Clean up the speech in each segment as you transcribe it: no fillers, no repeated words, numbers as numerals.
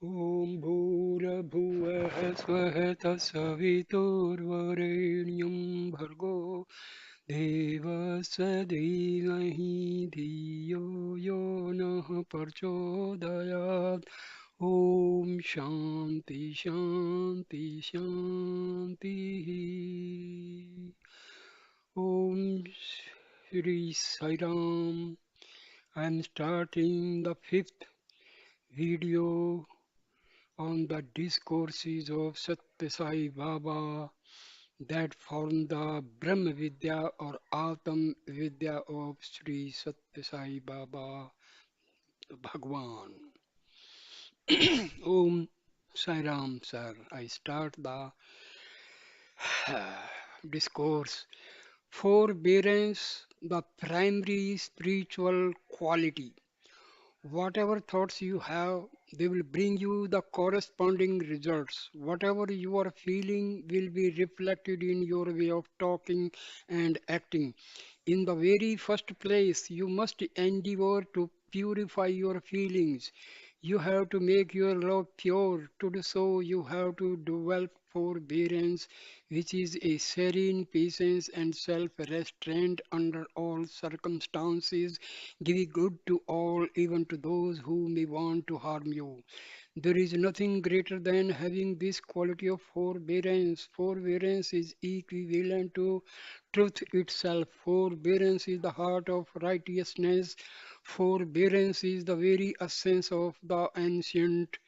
ॐ भूर्भुवः स्वः तत्सवितुर्वरेण्यं भर्गो देवस्य धीमहि धियो यो नः प्रचोदयात् ॐ शान्ति शान्ति शान्तिः ॐ Shri Sai Ram. I am starting the fifth video on the discourses of Satya Sai Baba that form the Brahma Vidya or Atam Vidya of Sri Satya Sai Baba Bhagwan. Om Sai Ram, sir. I start the discourse. Forbearance, the primary spiritual quality. Whatever thoughts you have, they will bring you the corresponding results. Whatever you are feeling will be reflected in your way of talking and acting. In the very first place, you must endeavor to purify your feelings. You have to make your love pure. To do so, you have to develop forbearance, which is a serene patience and self restraint under all circumstances, giving good to all, even to those who may want to harm you. There is nothing greater than having this quality of forbearance. Forbearance is equivalent to truth itself. Forbearance is the heart of righteousness. Forbearance is the very essence of the ancient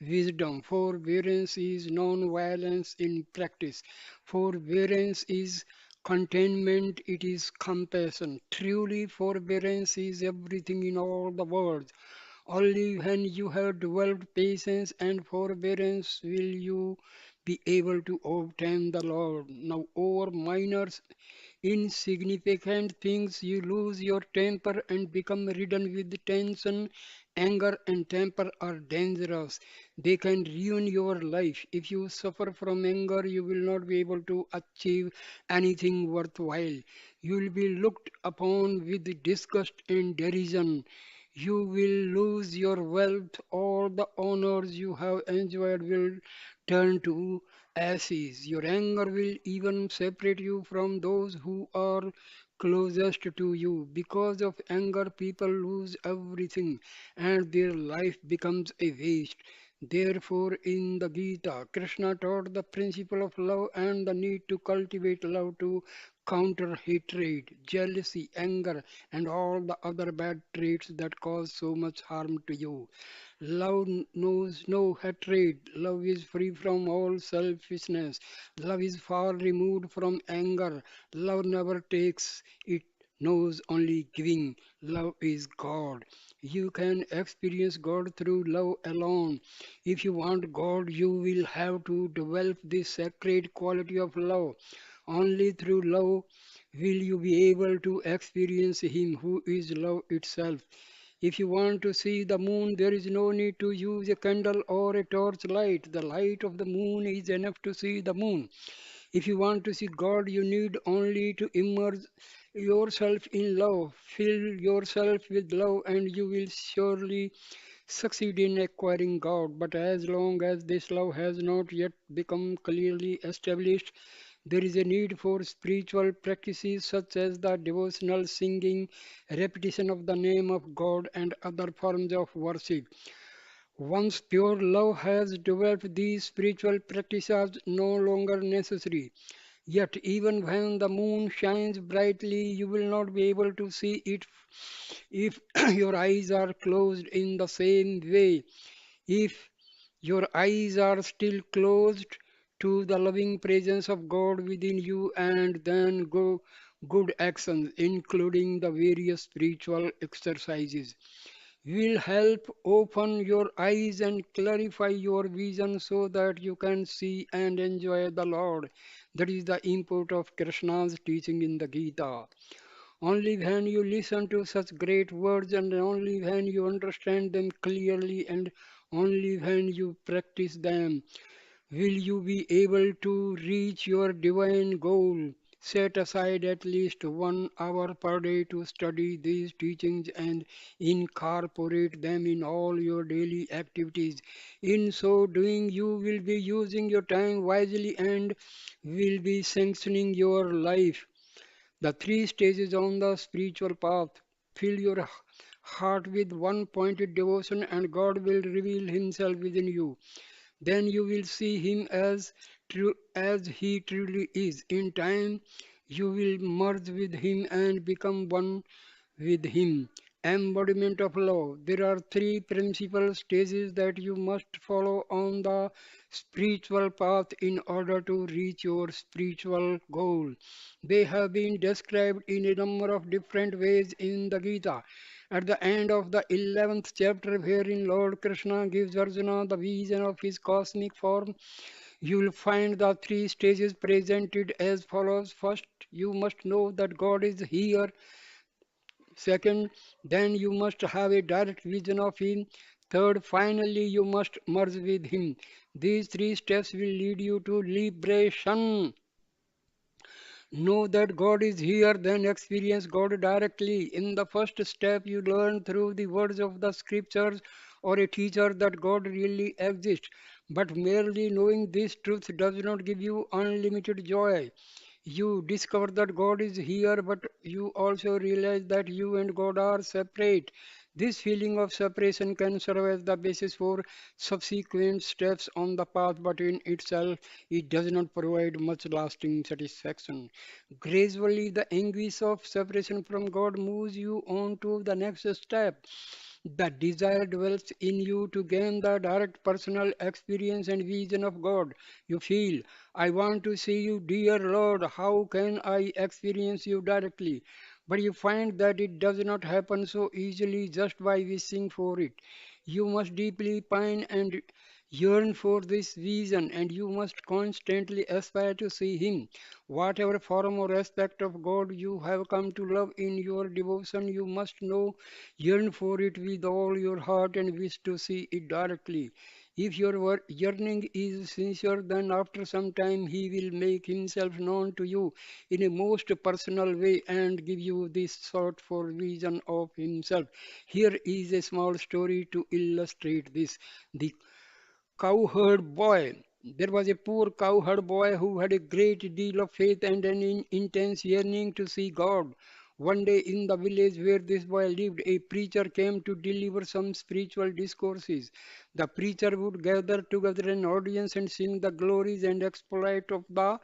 wisdom. Forbearance is non-violence in practice. Forbearance is contentment, it is compassion. Truly, forbearance is everything in all the world. Only when you have developed patience and forbearance will you be able to obtain the Lord. Now, over minor insignificant things, you lose your temper and become ridden with tension. Anger and temper are dangerous. They can ruin your life. If you suffer from anger, you will not be able to achieve anything worthwhile. You will be looked upon with disgust and derision. You will lose your wealth. All the honors you have enjoyed will turn to ashes. Your anger will even separate you from those who are closest to you. Because of anger, people lose everything and their life becomes a waste. Therefore, in the Gita, Krishna taught the principle of love and the need to cultivate love to counter hatred, jealousy, anger, and all the other bad traits that cause so much harm to you. Love knows no hatred. Love is free from all selfishness. Love is far removed from anger. Love never takes, it knows only giving. Love is God. You can experience God through love alone. If you want God, you will have to develop this sacred quality of love. Only through love will you be able to experience Him who is love itself. If you want to see the moon, there is no need to use a candle or a torch light. The light of the moon is enough to see the moon. If you want to see God, you need only to immerse yourself in love. Fill yourself with love, and you will surely succeed in acquiring God. But as long as this love has not yet become clearly established, there is a need for spiritual practices such as the devotional singing, repetition of the name of God, and other forms of worship. Once pure love has developed, these spiritual practices are no longer necessary. Yet, even when the moon shines brightly, you will not be able to see it if your eyes are closed in the same way. If your eyes are still closed to the loving presence of God within you, and then go good actions, including the various spiritual exercises, will help open your eyes and clarify your vision so that you can see and enjoy the Lord. That is the import of Krishna's teaching in the Gita. Only when you listen to such great words and only when you understand them clearly and only when you practice them will you be able to reach your divine goal. Set aside at least 1 hour per day to study these teachings and incorporate them in all your daily activities. In so doing, you will be using your time wisely and will be sanctioning your life. The three stages on the spiritual path. Fill your heart with one pointed devotion, and God will reveal Himself within you. Then you will see Him as true as He truly is. In time, you will merge with Him and become one with Him. Embodiment of love. There are three principal stages that you must follow on the spiritual path in order to reach your spiritual goal. They have been described in a number of different ways in the Gita. At the end of the 11th chapter, wherein Lord Krishna gives Arjuna the vision of his cosmic form, you will find the three stages presented as follows. First, you must know that God is here. Second, then you must have a direct vision of Him. Third, finally, you must merge with Him. These three steps will lead you to liberation. Know that God is here, then experience God directly. In the first step, you learn through the words of the scriptures or a teacher that God really exists. But merely knowing this truth does not give you unlimited joy. You discover that God is here, but you also realize that you and God are separate. This feeling of separation can serve as the basis for subsequent steps on the path, but in itself, it does not provide much lasting satisfaction. Gradually, the anguish of separation from God moves you on to the next step. The desire develops in you to gain the direct personal experience and vision of God. You feel, I want to see you, dear Lord. How can I experience you directly? But you find that it does not happen so easily just by wishing for it. You must deeply pine and yearn for this vision, and you must constantly aspire to see Him. Whatever form or aspect of God you have come to love in your devotion, you must know, yearn for it with all your heart, and wish to see it directly. If your yearning is sincere, then after some time He will make Himself known to you in a most personal way and give you this sort for vision of Himself. Here is a small story to illustrate this. The cowherd boy. There was a poor cowherd boy who had a great deal of faith and an intense yearning to see God. One day in the village where this boy lived, a preacher came to deliver some spiritual discourses. The preacher would gather together an audience and sing the glories and exploit of the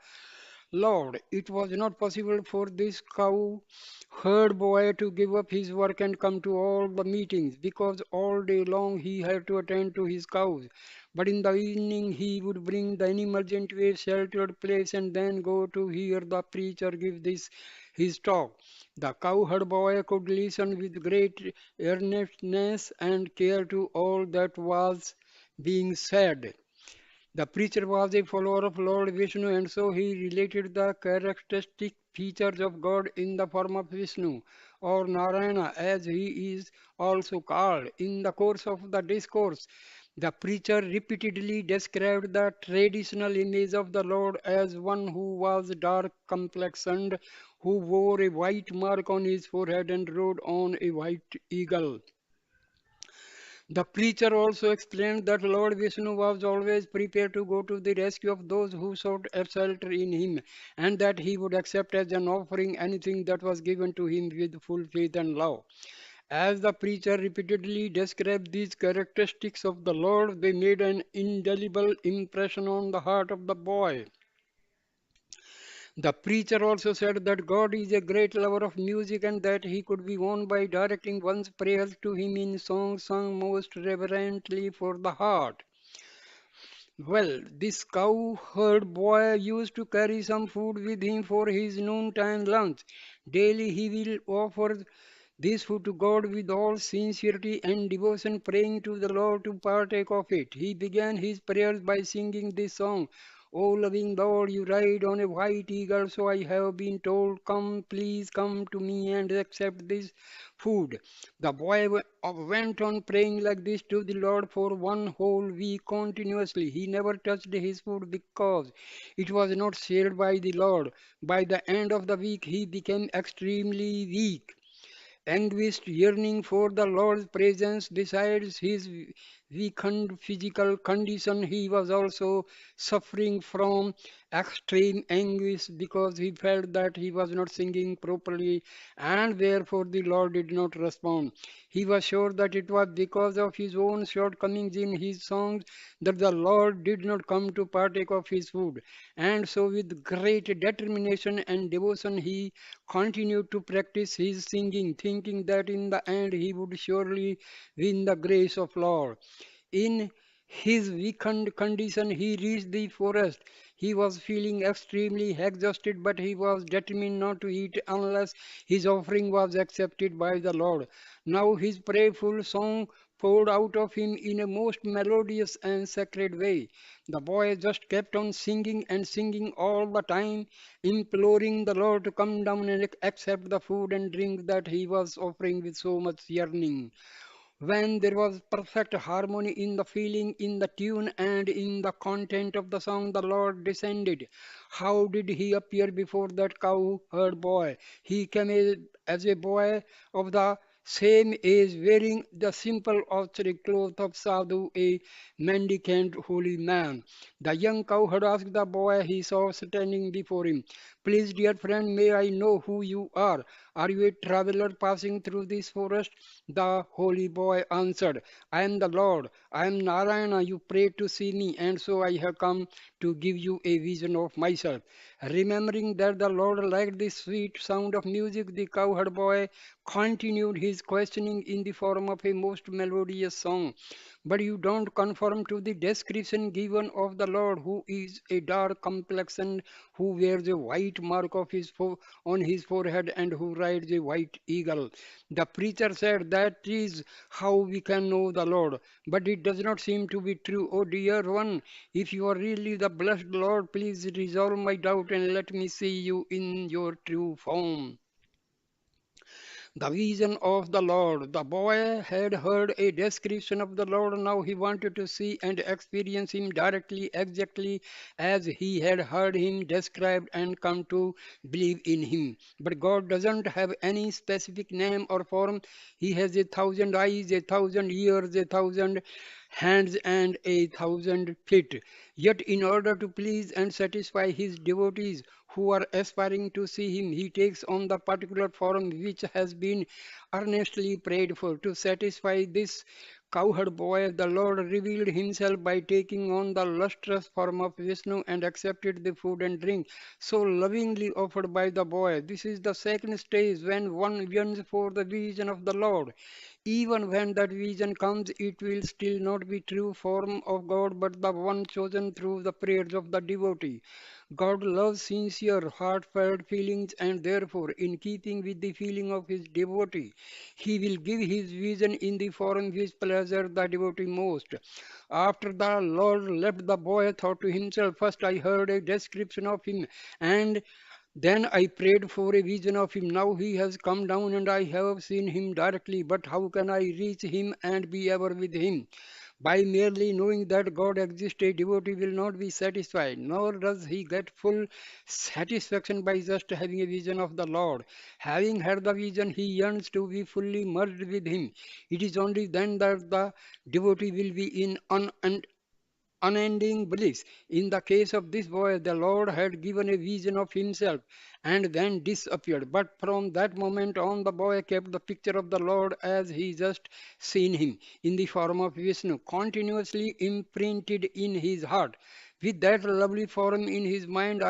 Lord. It was not possible for this cow herd boy to give up his work and come to all the meetings because all day long he had to attend to his cows. But in the evening he would bring the animals into a sheltered place and then go to hear the preacher give this his talk. The cowherd boy could listen with great earnestness and care to all that was being said. The preacher was a follower of Lord Vishnu, and so he related the characteristic features of God in the form of Vishnu, or Narayana as he is also called. In the course of the discourse, the preacher repeatedly described the traditional image of the Lord as one who was dark complexioned, who wore a white mark on his forehead and rode on a white eagle. The preacher also explained that Lord Vishnu was always prepared to go to the rescue of those who sought shelter in him, and that he would accept as an offering anything that was given to him with full faith and love. As the preacher repeatedly described these characteristics of the Lord, they made an indelible impression on the heart of the boy. The preacher also said that God is a great lover of music and that he could be won by directing one's prayers to him in songs sung most reverently for the heart. Well, this cowherd boy used to carry some food with him for his noontime lunch. Daily he will offer this food to God with all sincerity and devotion, praying to the Lord to partake of it. He began his prayers by singing this song. O loving Lord, you ride on a white eagle, so I have been told, come, please come to me and accept this food. The boy went on praying like this to the Lord for one whole week continuously. He never touched his food because it was not shared by the Lord. By the end of the week, he became extremely weak. Anguished yearning for the Lord's presence, besides his weakened physical condition, he was also suffering from extreme anguish because he felt that he was not singing properly and therefore the Lord did not respond. He was sure that it was because of his own shortcomings in his songs that the Lord did not come to partake of his food. And so, with great determination and devotion, he continued to practice his singing, thinking that in the end he would surely win the grace of Lord. In his weakened condition, he reached the forest. He was feeling extremely exhausted, but he was determined not to eat unless his offering was accepted by the Lord. Now his prayerful song poured out of him in a most melodious and sacred way. The boy just kept on singing and singing all the time, imploring the Lord to come down and accept the food and drink that he was offering with so much yearning. When there was perfect harmony in the feeling, in the tune, and in the content of the song, the Lord descended. How did he appear before that cowherd boy? He came as a boy of the same age, wearing the simple austere cloth of Sadhu, a mendicant holy man. The young cowherd asked the boy he saw standing before him, please, dear friend, may I know who you are? Are you a traveler passing through this forest? The holy boy answered, I am the Lord. I am Narayana. You prayed to see me, and so I have come to give you a vision of myself. Remembering that the Lord liked the sweet sound of music, the cowherd boy continued his questioning in the form of a most melodious song. But you don't conform to the description given of the Lord, who is a dark complexion, who wears a white mark of on his forehead, and who rides a white eagle. The preacher said that is how we can know the Lord. But it does not seem to be true. Oh dear one, if you are really the blessed Lord, please resolve my doubt and let me see you in your true form. The vision of the Lord. The boy had heard a description of the Lord. Now he wanted to see and experience him directly, exactly as he had heard him described and come to believe in him. But God doesn't have any specific name or form. He has a thousand eyes, a thousand ears, a thousand hands, and a thousand feet. Yet, in order to please and satisfy his devotees who are aspiring to see him, he takes on the particular form which has been earnestly prayed for. To satisfy this cowherd boy, the Lord revealed himself by taking on the lustrous form of Vishnu and accepted the food and drink so lovingly offered by the boy. This is the second stage when one yearns for the vision of the Lord. Even when that vision comes, it will still not be true form of God, but the one chosen through the prayers of the devotee. God loves sincere, heartfelt feelings, and therefore, in keeping with the feeling of his devotee, he will give his vision in the form which pleasures the devotee most. After the Lord left, the boy thought to himself, first I heard a description of him, and then I prayed for a vision of him. Now he has come down and I have seen him directly. But how can I reach him and be ever with him? By merely knowing that God exists, a devotee will not be satisfied, nor does he get full satisfaction by just having a vision of the Lord. Having had the vision, he yearns to be fully merged with him. It is only then that the devotee will be in unending bliss. In the case of this boy, the Lord had given a vision of himself and then disappeared. But from that moment on, the boy kept the picture of the Lord as he just seen him in the form of Vishnu, continuously imprinted in his heart. With that lovely form in his mind,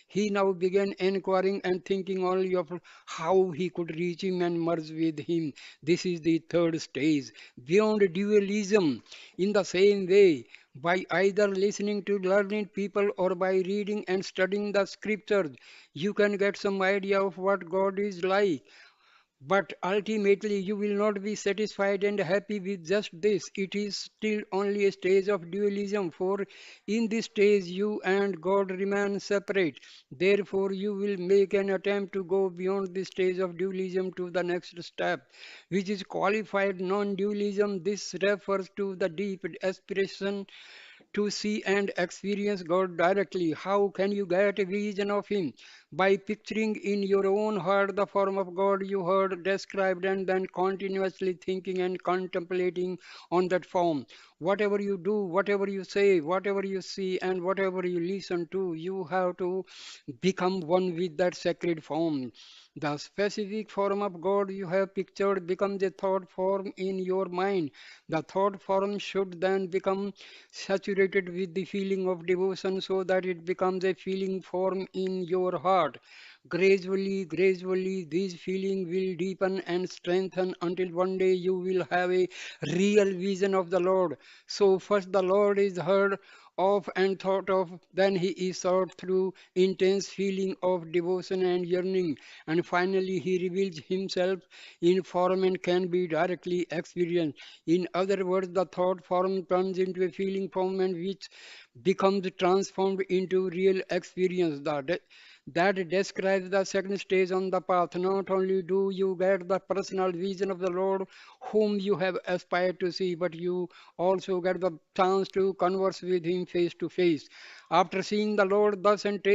he now began inquiring and thinking only of how he could reach him and merge with him. This is the third stage, beyond dualism. In the same way, by either listening to learned people or by reading and studying the scriptures, you can get some idea of what God is like. But ultimately, you will not be satisfied and happy with just this. It is still only a stage of dualism, for in this stage, you and God remain separate. Therefore, you will make an attempt to go beyond this stage of dualism to the next step, which is qualified non dualism. This refers to the deep aspiration to see and experience God directly. How can you get a vision of Him? By picturing in your own heart the form of God you heard described and then continuously thinking and contemplating on that form. Whatever you do, whatever you say, whatever you see, and whatever you listen to, you have to become one with that sacred form. The specific form of God you have pictured becomes a thought form in your mind. The thought form should then become saturated with the feeling of devotion so that it becomes a feeling form in your heart. Gradually, this feeling will deepen and strengthen until one day you will have a real vision of the Lord. So, first the Lord is heard of and thought of, then he is sought through intense feeling of devotion and yearning, and finally he reveals himself in form and can be directly experienced. In other words, the thought form turns into a feeling form and which becomes transformed into real experience. That describes the second stage on the path. Not only do you get the personal vision of the Lord whom you have aspired to see, but you also get the chance to converse with Him face to face. After seeing the Lord thus and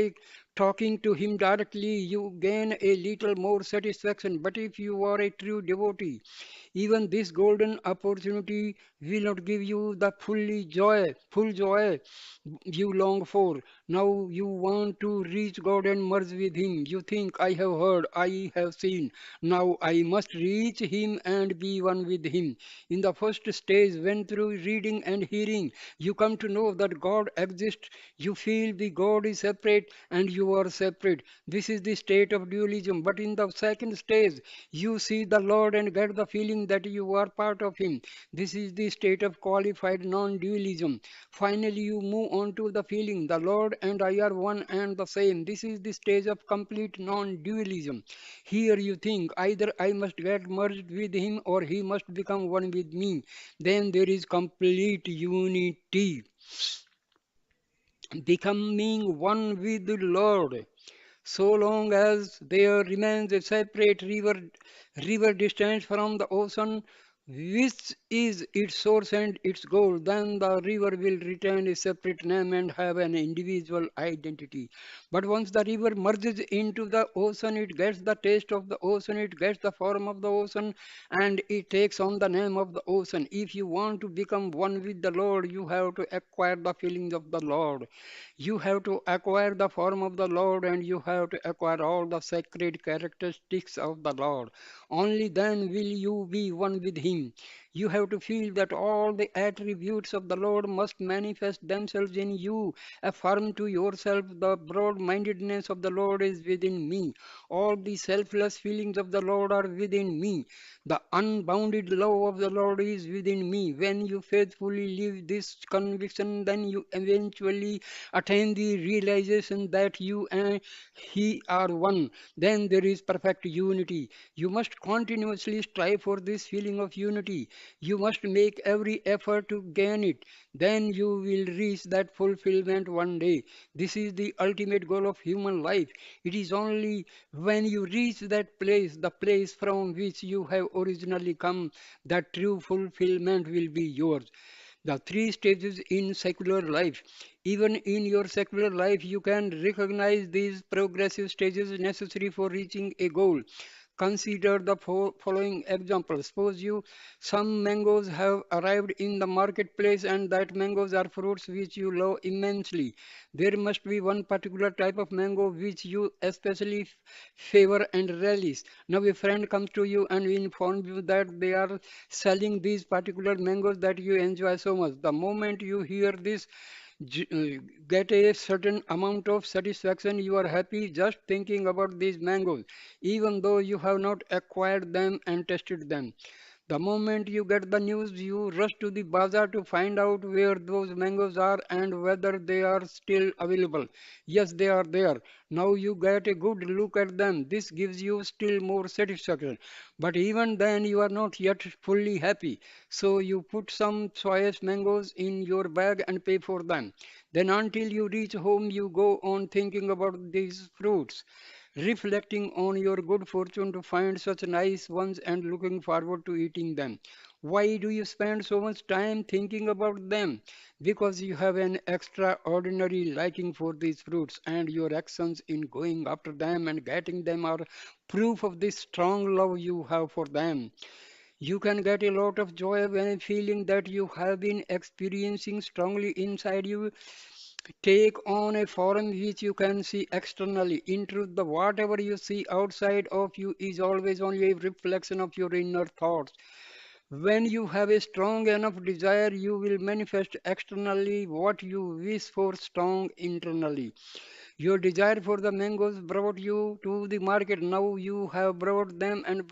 talking to Him directly, you gain a little more satisfaction. But if you are a true devotee, even this golden opportunity will not give you the full joy you long for. Now you want to reach God and merge with Him. You think, I have heard, I have seen. Now I must reach Him and be one with Him. In the first stage, when through reading and hearing, you come to know that God exists, you feel the God is separate and you are separate. This is the state of dualism. But in the second stage, you see the Lord and get the feeling that you are part of Him. This is the state of qualified non dualism. Finally, you move on to the feeling the Lord and I are one and the same. This is the stage of complete non dualism. Here you think either I must get merged with Him or He must become one with me. Then there is complete unity, becoming one with the Lord. So long as there remains a separate river distant from the ocean, which is its source and its goal, then the river will retain a separate name and have an individual identity. But once the river merges into the ocean, it gets the taste of the ocean, it gets the form of the ocean, and it takes on the name of the ocean. If you want to become one with the Lord, you have to acquire the feelings of the Lord. You have to acquire the form of the Lord and you have to acquire all the sacred characteristics of the Lord. Only then will you be one with Him. You have to feel that all the attributes of the Lord must manifest themselves in you. Affirm to yourself the broad mindedness of the Lord is within me. All the selfless feelings of the Lord are within me. The unbounded love of the Lord is within me. When you faithfully live this conviction, then you eventually attain the realization that you and He are one. Then there is perfect unity. You must continuously strive for this feeling of unity. You must make every effort to gain it. Then you will reach that fulfillment one day. This is the ultimate goal of human life. It is only when you reach that place, the place from which you have originally come, that true fulfillment will be yours. The three stages in secular life. Even in your secular life, you can recognize these progressive stages necessary for reaching a goal. Consider the following example. Suppose you some mangoes have arrived in the marketplace and that mangoes are fruits which you love immensely. There must be one particular type of mango which you especially favor and relish. Now a friend comes to you and informs you that they are selling these particular mangoes that you enjoy so much. The moment you hear this, get a certain amount of satisfaction. You are happy just thinking about these mangoes, even though you have not acquired them and tested them. The moment you get the news, you rush to the bazaar to find out where those mangoes are and whether they are still available. Yes, they are there. Now you get a good look at them. This gives you still more satisfaction. But even then, you are not yet fully happy. So you put some choice mangoes in your bag and pay for them. Then, until you reach home, you go on thinking about these fruits, reflecting on your good fortune to find such nice ones and looking forward to eating them. Why do you spend so much time thinking about them? Because you have an extraordinary liking for these fruits, and your actions in going after them and getting them are proof of this strong love you have for them. You can get a lot of joy when a feeling that you have been experiencing strongly inside you take on a form which you can see externally. In truth, the whatever you see outside of you is always only a reflection of your inner thoughts. When you have a strong enough desire, you will manifest externally what you wish for strong internally. Your desire for the mangoes brought you to the market. Now you have brought them and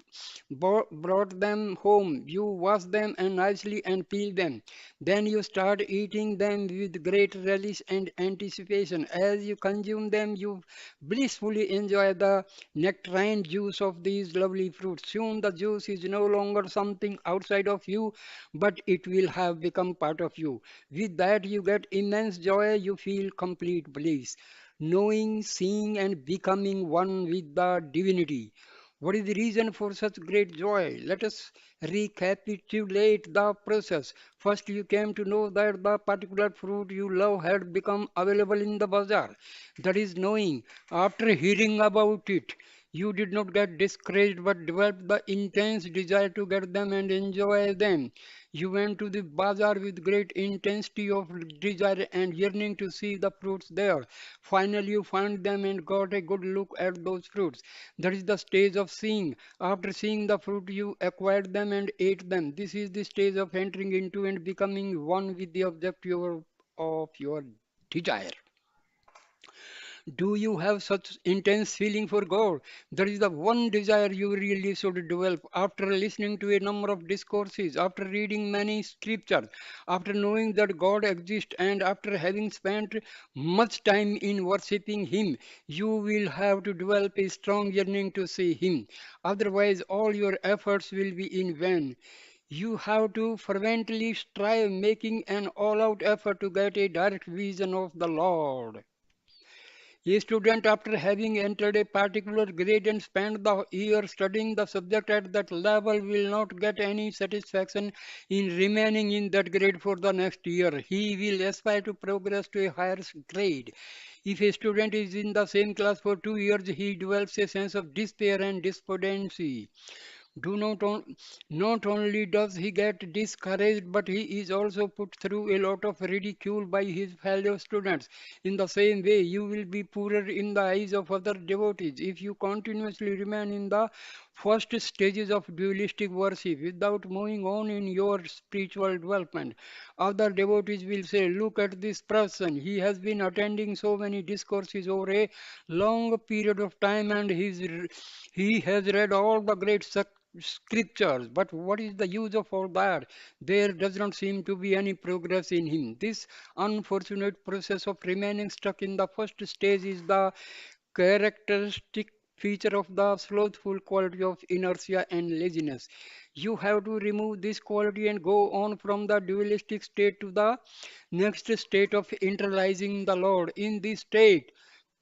brought them home. You wash them and nicely and peel them. Then you start eating them with great relish and anticipation. As you consume them, you blissfully enjoy the nectarine juice of these lovely fruits. Soon the juice is no longer something outside of you, but it will have become part of you. With that, you get immense joy. You feel complete bliss, knowing, seeing, and becoming one with the divinity. What is the reason for such great joy? Let us recapitulate the process. First, you came to know that the particular fruit you love had become available in the bazaar. That is knowing. After hearing about it, you did not get discouraged but developed the intense desire to get them and enjoy them. You went to the bazaar with great intensity of desire and yearning to see the fruits there. Finally, you found them and got a good look at those fruits. That is the stage of seeing. After seeing the fruit, you acquired them and ate them. This is the stage of entering into and becoming one with the object of your desire. Do you have such intense feeling for God? That is the one desire you really should develop after listening to a number of discourses, after reading many scriptures, after knowing that God exists, and after having spent much time in worshipping Him. You will have to develop a strong yearning to see Him. Otherwise, all your efforts will be in vain. You have to fervently strive, making an all out effort to get a direct vision of the Lord. A student, after having entered a particular grade and spent the year studying the subject at that level, will not get any satisfaction in remaining in that grade for the next year. He will aspire to progress to a higher grade. If a student is in the same class for 2 years, he develops a sense of despair and despondency. Do not, not only does he get discouraged, but he is also put through a lot of ridicule by his fellow students. In the same way, you will be poorer in the eyes of other devotees if you continuously remain in the first stages of dualistic worship without moving on in your spiritual development. Other devotees will say, look at this person. He has been attending so many discourses over a long period of time and he has read all the great scriptures. But what is the use of all that? There does not seem to be any progress in him. This unfortunate process of remaining stuck in the first stage is the characteristic feature of the slothful quality of inertia and laziness. You have to remove this quality and go on from the dualistic state to the next state of internalizing the Lord. In this state,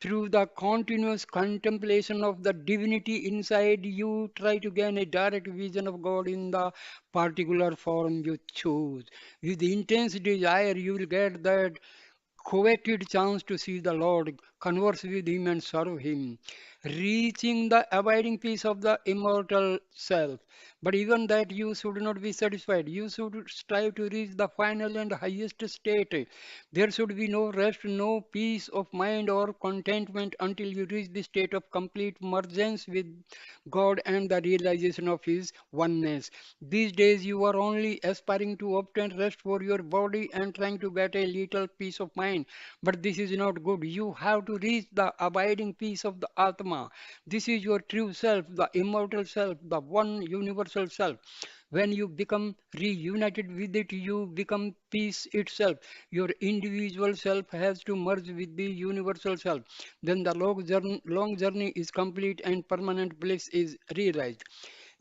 through the continuous contemplation of the divinity inside you, try to gain a direct vision of God in the particular form you choose. With intense desire, you will get that coveted chance to see the Lord, converse with Him, and serve Him, reaching the abiding peace of the immortal self. But even that you should not be satisfied. You should strive to reach the final and highest state. There should be no rest, no peace of mind or contentment until you reach the state of complete mergence with God and the realization of His oneness. These days you are only aspiring to obtain rest for your body and trying to get a little peace of mind. But this is not good. You have to reach the abiding peace of the Atma. This is your true self, the immortal self, the one universal self. When you become reunited with it, you become peace itself. Your individual self has to merge with the universal self. Then the long journey is complete and permanent bliss is realized.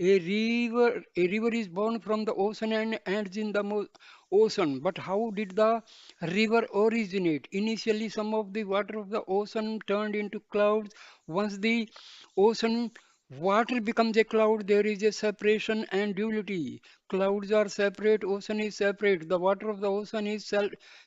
A river is born from the ocean and ends in the ocean. But how did the river originate? Initially, some of the water of the ocean turned into clouds. Once the ocean water becomes a cloud, there is a separation and duality. Clouds are separate, ocean is separate. The water of the ocean is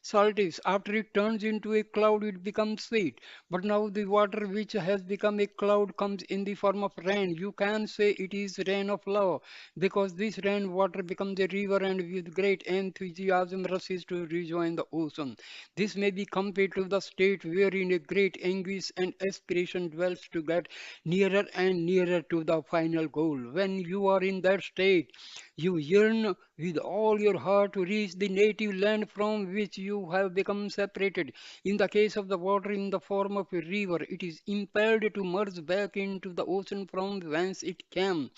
saltish. After it turns into a cloud, it becomes sweet. But now the water which has become a cloud comes in the form of rain. You can say it is rain of love because this rain water becomes a river and with great enthusiasm rushes to rejoin the ocean. This may be compared to the state wherein a great anguish and aspiration dwells to get nearer and nearer to the final goal. When you are in that state, you yearn with all your heart to reach the native land from which you have become separated. In the case of the water in the form of a river, it is impelled to merge back into the ocean from whence it came.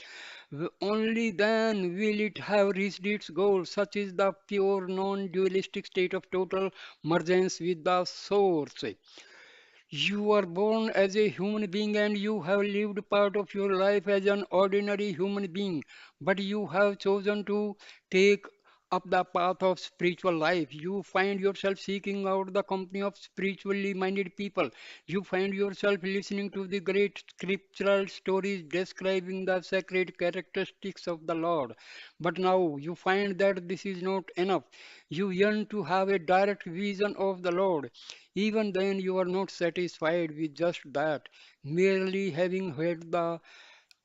Only then will it have reached its goal. Such is the pure non-dualistic state of total mergence with the source. You are born as a human being and you have lived part of your life as an ordinary human being, but you have chosen to take up the path of spiritual life. You find yourself seeking out the company of spiritually minded people. You find yourself listening to the great scriptural stories describing the sacred characteristics of the Lord. But now you find that this is not enough. You yearn to have a direct vision of the Lord. Even then, you are not satisfied with just that. Merely having had the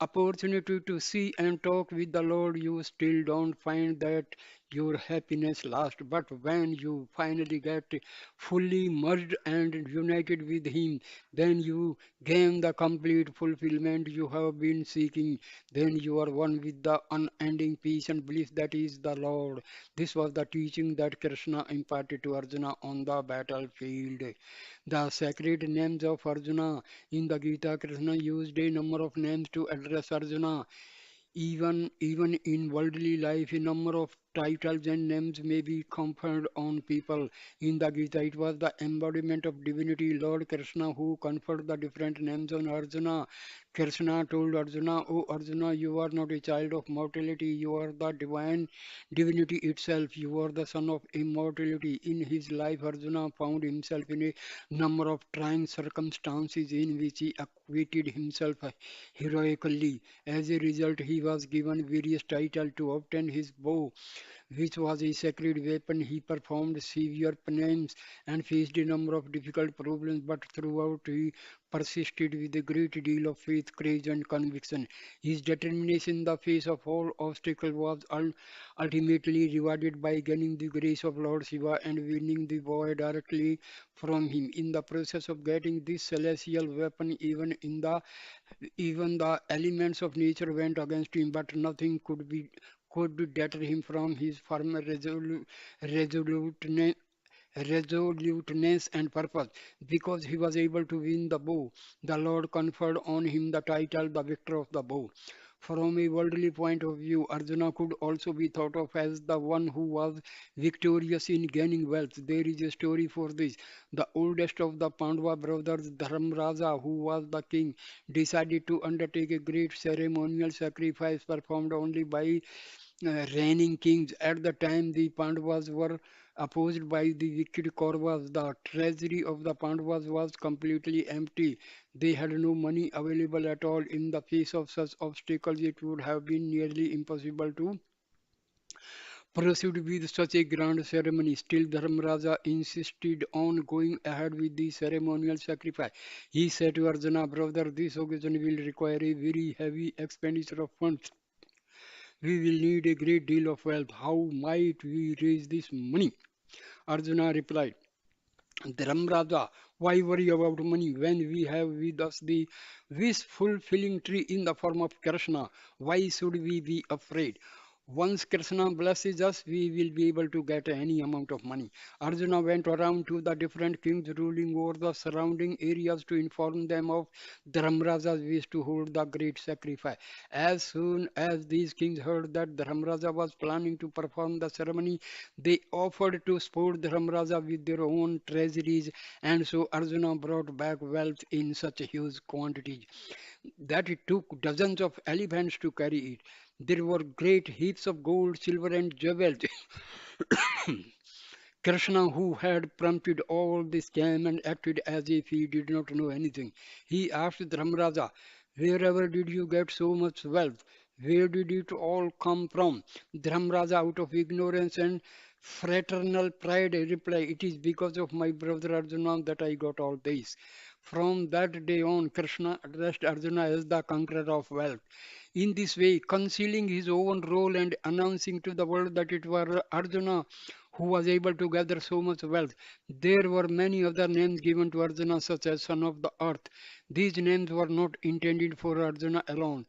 opportunity to see and talk with the Lord, you still don't find that your happiness lasts. But when you finally get fully merged and united with Him, then you gain the complete fulfillment you have been seeking. Then you are one with the unending peace and bliss that is the Lord. This was the teaching that Krishna imparted to Arjuna on the battlefield. The sacred names of Arjuna in the Gita, Krishna used a number of names to address Arjuna. Even in worldly life, a number of titles and names may be conferred on people. In the Gita, it was the embodiment of divinity, Lord Krishna, who conferred the different names on Arjuna. Krishna told Arjuna, "O Arjuna, you are not a child of mortality, you are the divine divinity itself. You are the son of immortality." In his life, Arjuna found himself in a number of trying circumstances in which he acquitted himself heroically. As a result, he was given various titles to obtain his bow, which was a sacred weapon. He performed severe penance and faced a number of difficult problems, but throughout he persisted with a great deal of faith, courage, and conviction. His determination in the face of all obstacles was ultimately rewarded by gaining the grace of Lord Shiva and winning the boy directly from him. In the process of getting this celestial weapon, even the elements of nature went against him, but nothing could deter him from his firm resoluteness, resoluteness and purpose. Because he was able to win the bow, the Lord conferred on him the title, the victor of the bow. From a worldly point of view, Arjuna could also be thought of as the one who was victorious in gaining wealth. There is a story for this. The oldest of the Pandava brothers, Dharmraja, who was the king, decided to undertake a great ceremonial sacrifice performed only by reigning kings. At the time, the Pandavas were opposed by the wicked Kauravas. The treasury of the Pandavas was completely empty. They had no money available at all. In the face of such obstacles, it would have been nearly impossible to proceed with such a grand ceremony. Still, Dharmaraja insisted on going ahead with the ceremonial sacrifice. He said to Arjuna, "Brother, this occasion will require a very heavy expenditure of funds. We will need a great deal of wealth. How might we raise this money?" Arjuna replied, "Dharamraja, why worry about money when we have with us the wish fulfilling tree in the form of Krishna? Why should we be afraid? Once Krishna blesses us, we will be able to get any amount of money. Arjuna went around to the different kings ruling over the surrounding areas to inform them of Dharmaraja's wish to hold the great sacrifice. As soon as these kings heard that Dharmaraja was planning to perform the ceremony, they offered to support Dharmaraja with their own treasuries, and so Arjuna brought back wealth in such huge quantities that it took dozens of elephants to carry it. There were great heaps of gold, silver, and jewels. Krishna, who had prompted all this, came and acted as if he did not know anything. He asked Dharmaraja, "Wherever did you get so much wealth? Where did it all come from?" Dharmaraja, out of ignorance and fraternal pride, replied, "It is because of my brother Arjuna that I got all this." From that day on, Krishna addressed Arjuna as the conqueror of wealth. In this way, concealing his own role and announcing to the world that it was Arjuna who was able to gather so much wealth. There were many other names given to Arjuna, such as Son of the Earth. These names were not intended for Arjuna alone.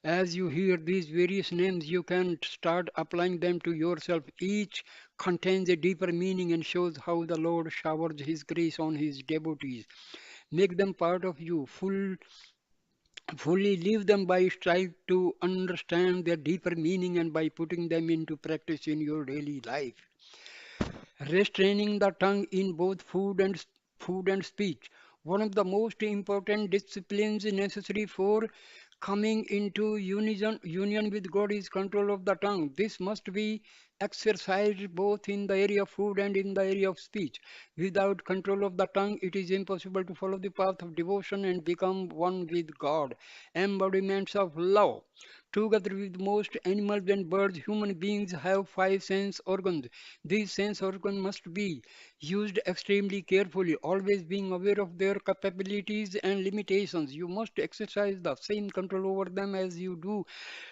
As you hear these various names, you can start applying them to yourself. Each contains a deeper meaning and shows how the Lord showers His grace on His devotees. Make them part of you. Fully live them by strive to understand their deeper meaning and by putting them into practice in your daily life. Restraining the tongue in both food and speech. One of the most important disciplines necessary for coming into union with God is control of the tongue. This must be exercised both in the area of food and in the area of speech. Without control of the tongue, it is impossible to follow the path of devotion and become one with God. Embodiments of love. Together with most animals and birds, human beings have five sense organs. These sense organs must be used extremely carefully, always being aware of their capabilities and limitations. You must exercise the same control over them as you do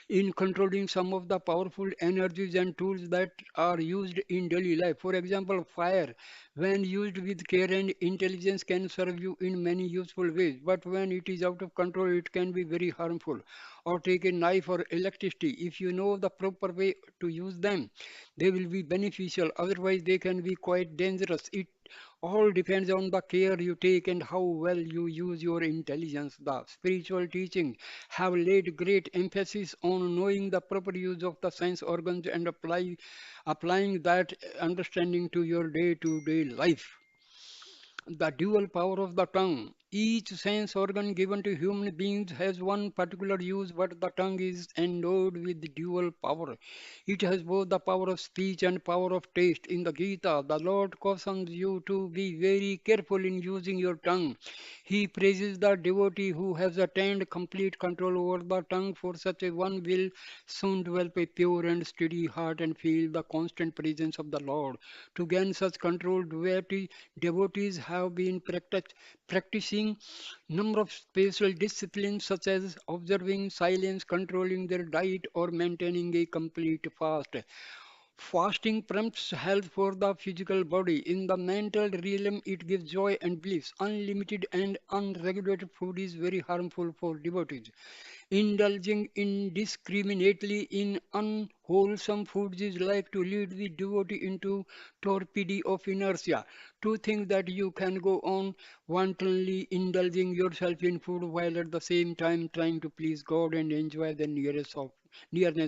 in controlling some of the powerful energies and tools that are used in daily life. For example, fire, when used with care and intelligence, can serve you in many useful ways, but when it is out of control, it can be very harmful. Or take a knife or electricity. If you know the proper way to use them, they will be beneficial. Otherwise, they can be quite dangerous. It all depends on the care you take and how well you use your intelligence. The spiritual teaching have laid great emphasis on knowing the proper use of the sense organs and applying that understanding to your day-to-day life. The dual power of the tongue. Each sense organ given to human beings has one particular use, but the tongue is endowed with dual power. It has both the power of speech and power of taste. In the Gita, the Lord cautions you to be very careful in using your tongue. He praises the devotee who has attained complete control over the tongue, for such a one will soon develop a pure and steady heart and feel the constant presence of the Lord. To gain such control, devotees have been practicing number of special disciplines such as observing silence, controlling their diet, or maintaining a complete fast. Fasting prompts health for the physical body. In the mental realm, it gives joy and bliss. Unlimited and unregulated food is very harmful for devotees. Indulging indiscriminately in unwholesome foods is like to lead the devotee into torpidity of inertia. To think that you can go on wantonly indulging yourself in food while at the same time trying to please God and enjoy the nearness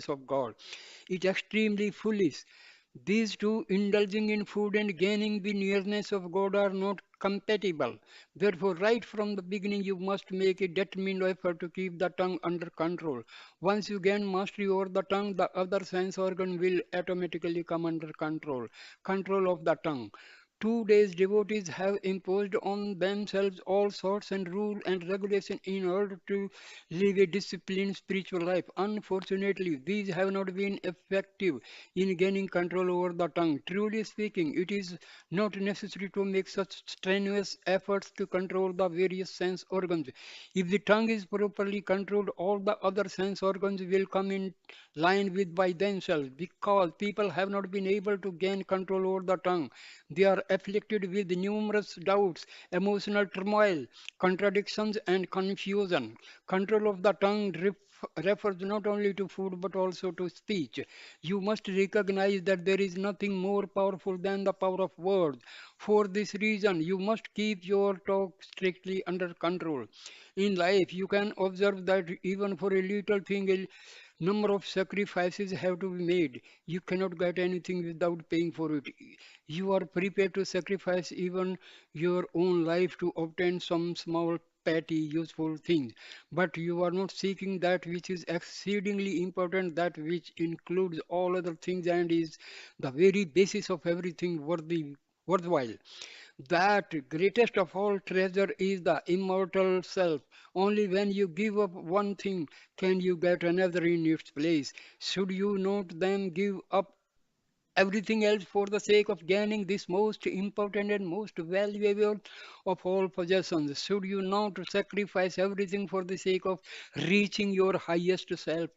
of God. It's extremely foolish. These two, indulging in food and gaining the nearness of God, are not compatible. Therefore, right from the beginning, you must make a determined effort to keep the tongue under control. Once you gain mastery over the tongue, the other sense organ will automatically come under control. Control of the tongue. 2 days devotees have imposed on themselves all sorts and rules and regulation in order to live a disciplined spiritual life. Unfortunately, these have not been effective in gaining control over the tongue. Truly speaking, it is not necessary to make such strenuous efforts to control the various sense organs. If the tongue is properly controlled, all the other sense organs will come in line with by themselves. Because people have not been able to gain control over the tongue, they are afflicted with numerous doubts, emotional turmoil, contradictions, and confusion. Control of the tongue refers not only to food but also to speech. You must recognize that there is nothing more powerful than the power of words. For this reason, you must keep your talk strictly under control. In life, you can observe that even for a little thing, a number of sacrifices have to be made. You cannot get anything without paying for it. You are prepared to sacrifice even your own life to obtain some small petty useful things, but you are not seeking that which is exceedingly important, that which includes all other things and is the very basis of everything worthwhile. That greatest of all treasure is the immortal self. Only when you give up one thing can you get another in its place. Should you not then give up everything else for the sake of gaining this most important and most valuable of all possessions? Should you not sacrifice everything for the sake of reaching your highest self?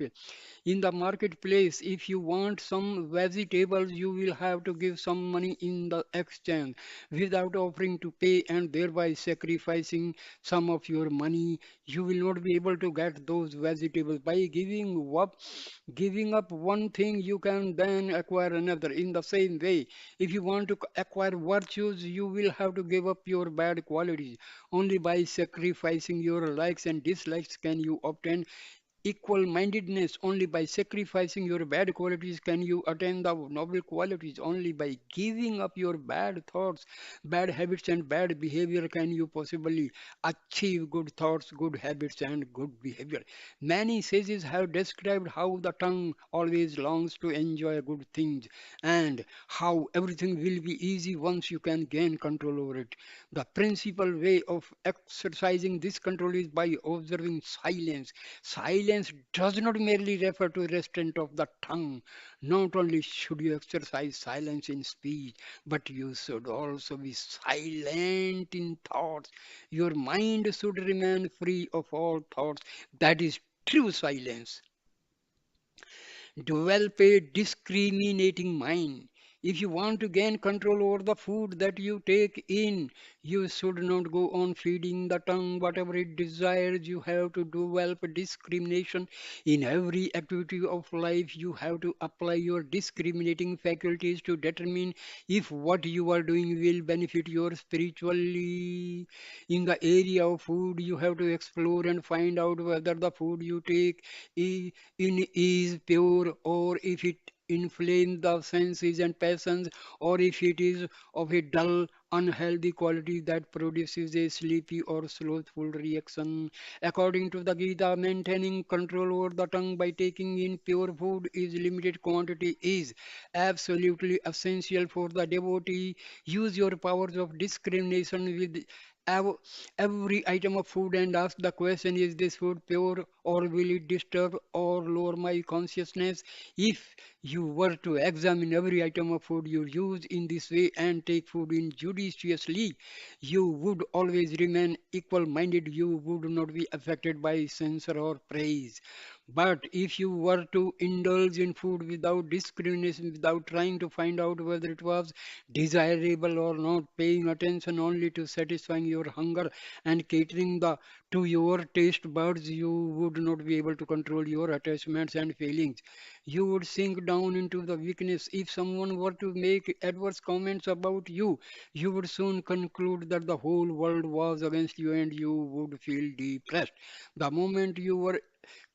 In the marketplace, if you want some vegetables, you will have to give some money in the exchange without offering to pay and thereby sacrificing some of your money. You will not be able to get those vegetables. By giving up one thing, you can then acquire another. In the same way, if you want to acquire virtues, you will have to give up your bad qualities. Only by sacrificing your likes and dislikes can you obtain equal mindedness. Only by sacrificing your bad qualities can you attain the noble qualities. Only by giving up your bad thoughts, bad habits, and bad behavior can you possibly achieve good thoughts, good habits, and good behavior. Many sages have described how the tongue always longs to enjoy good things and how everything will be easy once you can gain control over it. The principal way of exercising this control is by observing silence. Silence does not merely refer to restraint of the tongue. Not only should you exercise silence in speech, but you should also be silent in thoughts. Your mind should remain free of all thoughts. That is true silence. Develop a discriminating mind. If you want to gain control over the food that you take in, you should not go on feeding the tongue whatever it desires. You have to develop discrimination in every activity of life. You have to apply your discriminating faculties to determine if what you are doing will benefit your spiritually. In the area of food, you have to explore and find out whether the food you take in is pure, or if it inflames the senses and passions, or if it is of a dull, unhealthy quality that produces a sleepy or slothful reaction. According to the Gita, maintaining control over the tongue by taking in pure food is limited quantity is absolutely essential for the devotee. Use your powers of discrimination with ev- every item of food and ask the question, is this food pure or will it disturb or lower my consciousness? If you were to examine every item of food you use in this way and take food in judiciously, you would always remain equal minded. You would not be affected by censor or praise. But if you were to indulge in food without discrimination, without trying to find out whether it was desirable or not, paying attention only to satisfying your hunger and catering to your taste buds, you would not be able to control your attachments and feelings. You would sink down into the weakness. If someone were to make adverse comments about you, you would soon conclude that the whole world was against you and you would feel depressed. The moment you were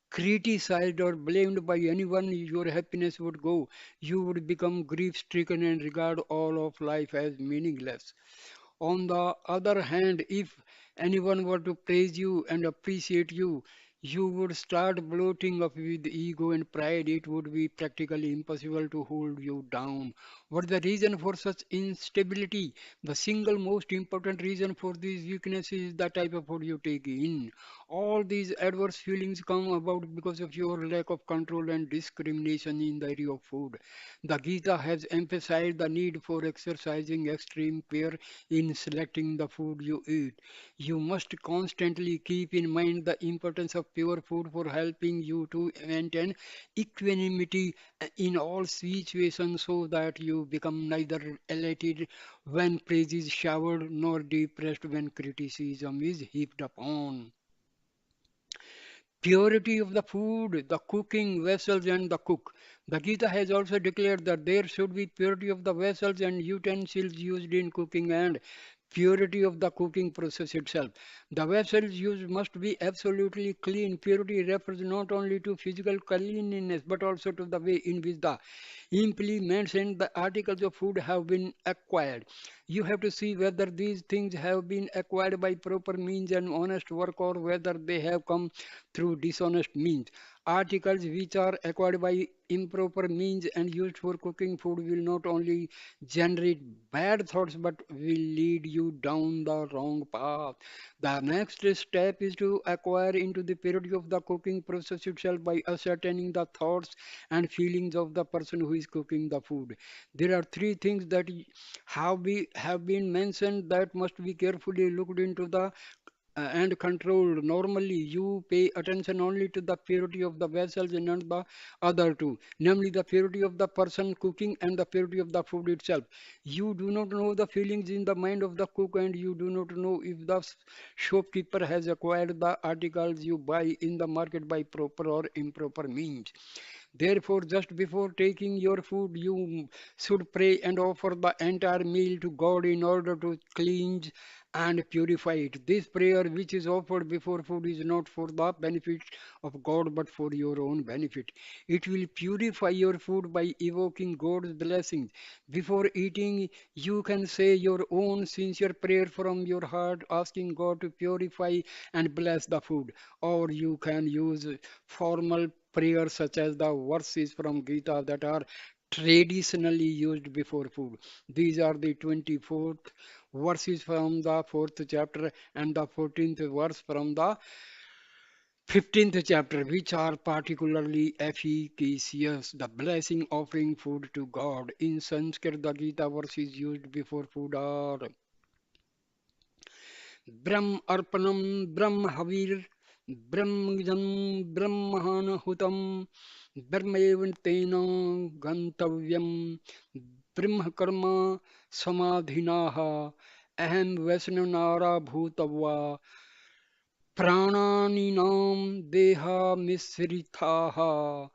criticized or blamed by anyone, your happiness would go. You would become grief stricken and regard all of life as meaningless. On the other hand, if anyone were to praise you and appreciate you, you would start bloating up with ego and pride. It would be practically impossible to hold you down. What the reason for such instability? The single most important reason for these weaknesses is the type of food you take in. All these adverse feelings come about because of your lack of control and discrimination in the area of food. The Gita has emphasized the need for exercising extreme care in selecting the food you eat. You must constantly keep in mind the importance of of pure food for helping you to maintain equanimity in all situations so that you become neither elated when praise is showered nor depressed when criticism is heaped upon. Purity of the food, the cooking vessels, and the cook. The Gita has also declared that there should be purity of the vessels and utensils used in cooking and purity of the cooking process itself. The vessels used must be absolutely clean. Purity refers not only to physical cleanliness but also to the way in which the implements and the articles of food have been acquired. You have to see whether these things have been acquired by proper means and honest work or whether they have come through dishonest means. Articles which are acquired by improper means and used for cooking food will not only generate bad thoughts but will lead you down the wrong path. The next step is to acquire into the purity of the cooking process itself by ascertaining the thoughts and feelings of the person who is cooking the food. There are three things that have been mentioned that must be carefully looked into the and controlled. Normally, you pay attention only to the purity of the vessels and not the other two, namely the purity of the person cooking and the purity of the food itself. You do not know the feelings in the mind of the cook, and you do not know if the shopkeeper has acquired the articles you buy in the market by proper or improper means. Therefore, just before taking your food, you should pray and offer the entire meal to God in order to cleanse and purify it. This prayer, which is offered before food, is not for the benefit of God but for your own benefit. It will purify your food by evoking God's blessings. Before eating, you can say your own sincere prayer from your heart, asking God to purify and bless the food. Or you can use formal prayers such as the verses from Gita that are traditionally used before food. These are the 24th verses from the 4th chapter and the 14th verse from the 15th chapter, which are particularly efficacious. The blessing offering food to God. In Sanskrit, the Gita verses used before food are Brahm Arpanam, Brahm Havir, Brahmajam, Brahmanahutam, Brahmevantena Gantavyam, Brahmakarma Samadhinaha, Aham Vaisnanara Bhutava, Prananinam Deha Misritaha,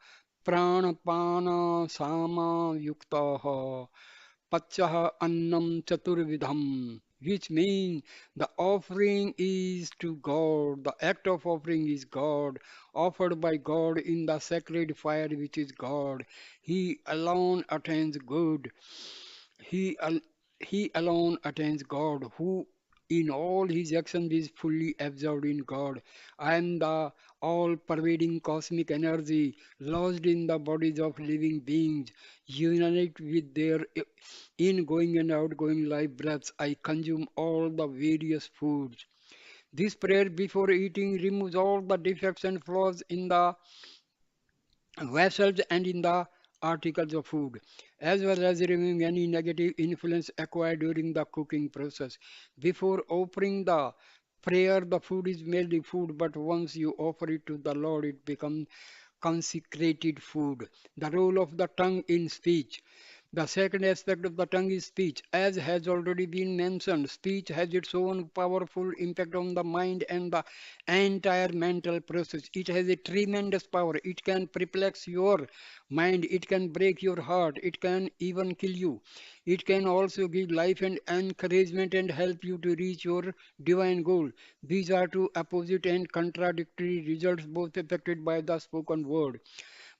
Pranapana Sama Yuktaha, Pachaha Annam Chaturvidham, which means the offering is to God, the act of offering is God, offered by God in the sacred fire which is God. He alone attains good. He, al- he alone attains God, who in all his actions is fully absorbed in God. I am the all pervading cosmic energy lodged in the bodies of living beings, unite with their ingoing and outgoing life breaths. I consume all the various foods. This prayer before eating removes all the defects and flaws in the vessels and in the articles of food, as well as removing any negative influence acquired during the cooking process. Before offering the prayer, the food is merely food, but once you offer it to the Lord, it becomes consecrated food. The role of the tongue in speech. The second aspect of the tongue is speech. As has already been mentioned, speech has its own powerful impact on the mind and the entire mental process. It has a tremendous power. It can perplex your mind, it can break your heart, it can even kill you. It can also give life and encouragement and help you to reach your divine goal. These are two opposite and contradictory results, both affected by the spoken word.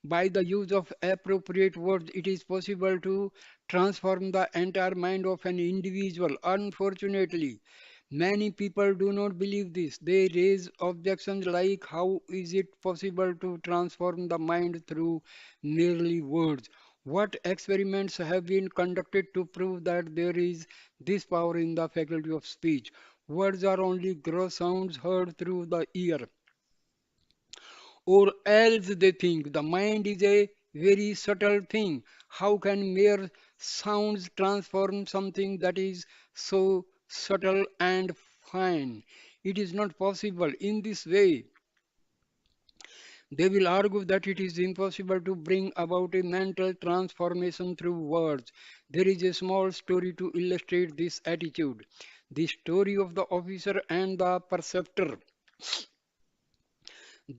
By the use of appropriate words, it is possible to transform the entire mind of an individual. Unfortunately, many people do not believe this. They raise objections like how is it possible to transform the mind through merely words? What experiments have been conducted to prove that there is this power in the faculty of speech? Words are only gross sounds heard through the ear, or else they think the mind is a very subtle thing. How can mere sounds transform something that is so subtle and fine? It is not possible. In this way, They will argue that it is impossible to bring about a mental transformation through words. There is a small story to illustrate this attitude. The story of the officer and the preceptor.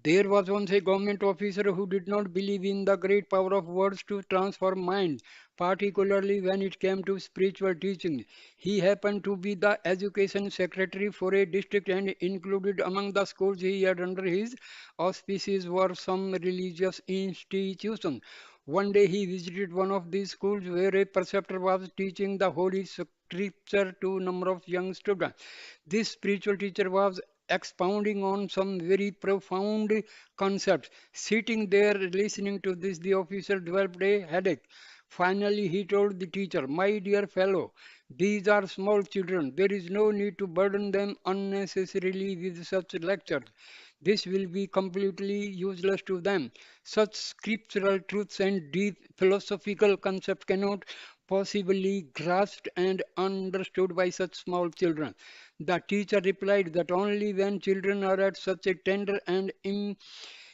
There was once a government officer who did not believe in the great power of words to transform minds, particularly when it came to spiritual teaching. He happened to be the education secretary for a district, and included among the schools he had under his auspices were some religious institutions. One day he visited one of these schools where a preceptor was teaching the Holy Scripture to a number of young students. This spiritual teacher was expounding on some very profound concepts. Sitting there listening to this, the officer developed a headache. Finally, he told the teacher, "My dear fellow, these are small children. There is no need to burden them unnecessarily with such lectures. This will be completely useless to them. Such scriptural truths and deep philosophical concepts cannot possibly grasped and understood by such small children." The teacher replied that only when children are at such a tender and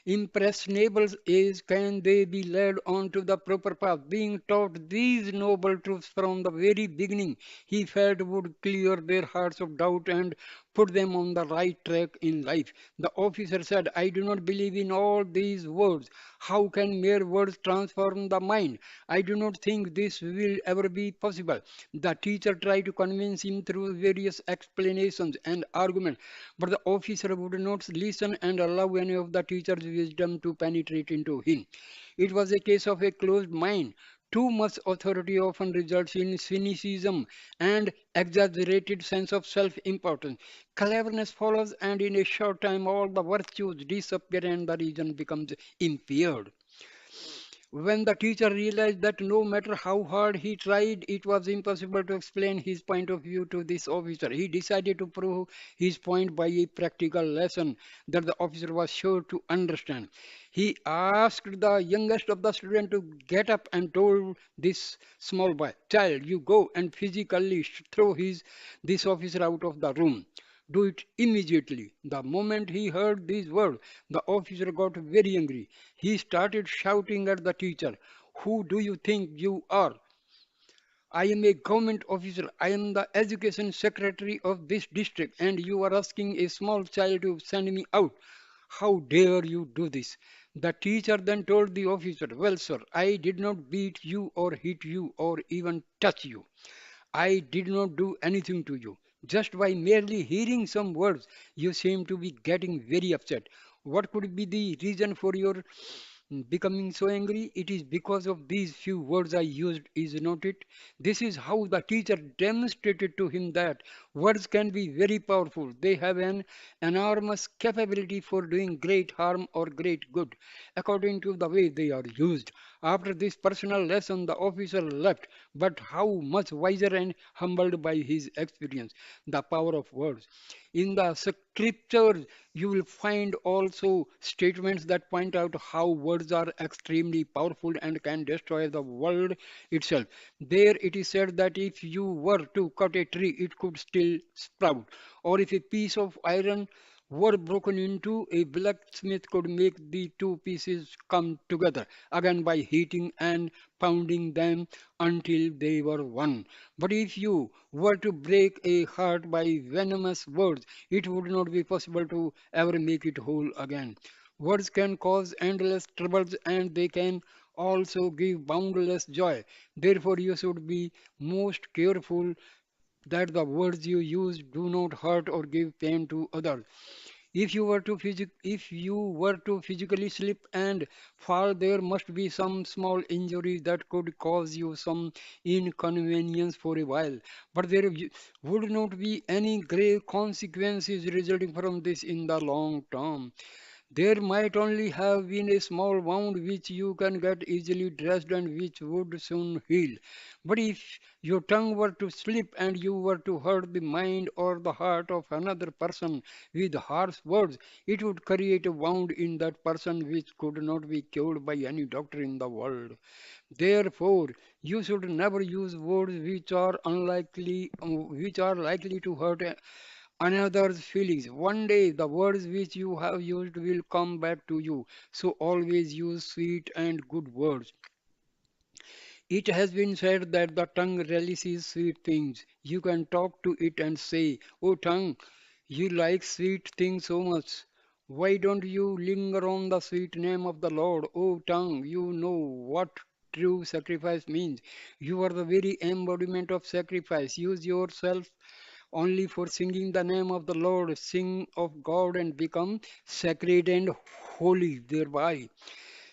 impressionable age can they be led on to the proper path. Being taught these noble truths from the very beginning, he felt would clear their hearts of doubt and put them on the right track in life. The officer said, "I do not believe in all these words. How can mere words transform the mind? I do not think this will ever be possible." The teacher tried to convince him through various explanations and arguments, but the officer would not listen and allow any of the teacher's wisdom to penetrate into him. It was a case of a closed mind. Too much authority often results in cynicism and exaggerated sense of self-importance. Cleverness follows, and in a short time all the virtues disappear and the reason becomes impaired. When the teacher realized that no matter how hard he tried, it was impossible to explain his point of view to this officer, he decided to prove his point by a practical lesson that the officer was sure to understand. He asked the youngest of the students to get up and told this small boy, "Child, you go and physically throw this officer out of the room. Do it immediately." The moment he heard these words, the officer got very angry. He started shouting at the teacher, "Who do you think you are? I am a government officer. I am the education secretary of this district, and you are asking a small child to send me out. How dare you do this?" The teacher then told the officer, "Well, sir, I did not beat you or hit you or even touch you. I did not do anything to you. Just by merely hearing some words, you seem to be getting very upset. What could be the reason for your becoming so angry? It is because of these few words I used, is not it?" This is how the teacher demonstrated to him that words can be very powerful. They have an enormous capability for doing great harm or great good, according to the way they are used. After this personal lesson, the officer left, but how much wiser and humbled by his experience. The power of words. In the scriptures, you will find also statements that point out how words are extremely powerful and can destroy the world itself. There it is said that if you were to cut a tree, it could still sprout. Or if a piece of iron were broken into, a blacksmith could make the two pieces come together again by heating and pounding them until they were one. But if you were to break a heart by venomous words, it would not be possible to ever make it whole again. Words can cause endless troubles, and they can also give boundless joy. Therefore, you should be most careful that the words you use do not hurt or give pain to others. If you were to physically slip and fall, there must be some small injury that could cause you some inconvenience for a while. But would not be any grave consequences resulting from this in the long term. There might only have been a small wound which you can get easily dressed and which would soon heal. But if your tongue were to slip and you were to hurt the mind or the heart of another person with harsh words, it would create a wound in that person which could not be cured by any doctor in the world. Therefore, you should never use words which are likely to hurt another's feelings. One day the words which you have used will come back to you. So always use sweet and good words. It has been said that the tongue relishes sweet things. You can talk to it and say, "Oh, tongue, you like sweet things so much. Why don't you linger on the sweet name of the Lord? Oh, tongue, you know what true sacrifice means. You are the very embodiment of sacrifice. Use yourself only for singing the name of the Lord. Sing of God and become sacred and holy thereby.